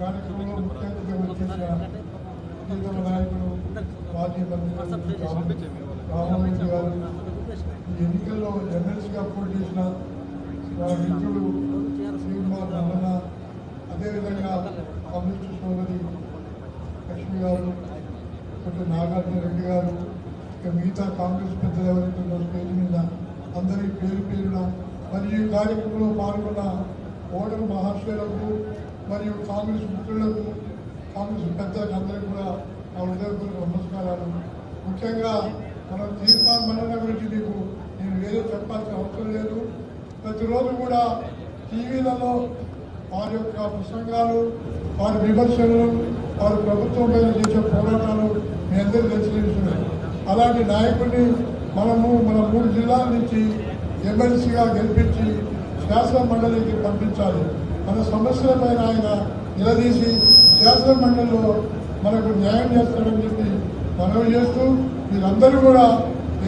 కార్యక్రమంలో ముఖ్య అతిథిగా వచ్చేసిన ప్రీతమ నాయకుడు మాజీ మంత్రి రామోజీ గారు, ఈ ఎన్నికల్లో ఎమ్మెల్సీగా పోటీ చేసిన వారి మిత్రుడు శ్రీకుమార్ నల్లన్న, అదేవిధంగా కమ్యూనిస్టు సోదరి లక్ష్మి గారు, కొంచెం నాగార్జున రెడ్డి గారు, ఇక మిగతా కాంగ్రెస్ పెద్దలు ఎవరైతే స్టేజ్ మీద అందరి పేరు పేరున మరియు ఈ కార్యక్రమంలో పాల్గొన్న ఓటరు మహాశయులకు మరియు కాంగ్రెస్ మిత్రులకు, కాంగ్రెస్ పెద్దలకు అందరికీ కూడా నా హృదయపూర్వక నమస్కారాలు. ముఖ్యంగా మన తీర్మానం మండలం గురించి మీకు నేను వేరే చెప్పాల్సిన అవసరం లేదు. ప్రతిరోజు కూడా టీవీలలో వారి యొక్క ప్రసంగాలు, వారి విమర్శలు, వారి ప్రభుత్వం మీద చేసే పోరాటాలు మీ అందరూ తెలియజేస్తున్నారు. అలాంటి నాయకుడిని మనము మన 3 జిల్లాల నుంచి ఎమ్మెల్సీగా గెలిపించి శాసన మండలికి పంపించాలి. మన సమస్యలపైన ఆయన నిలదీసి శాసన మండలిలో మనకు న్యాయం చేస్తారని చెప్పి మనవి చేస్తూ, మీరందరూ కూడా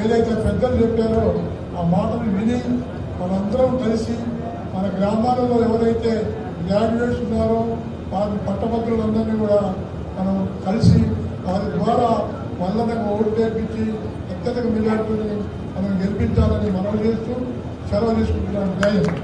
ఏదైతే పెద్దలు చెప్పారో ఆ మాటలు విని మనందరం కలిసి మన గ్రామాలలో ఎవరైతే గ్రాడ్యుయేట్స్ ఉన్నారో వారి పట్టభద్రులందరినీ కూడా మనం కలిసి వారి ద్వారా మల్లనకు ఓటు చేర్పించి అత్యధిక మెజార్టీని మనం గెలిపించాలని మనవి చేస్తూ సెలవు తీసుకుంటున్నాను. జై హింద్.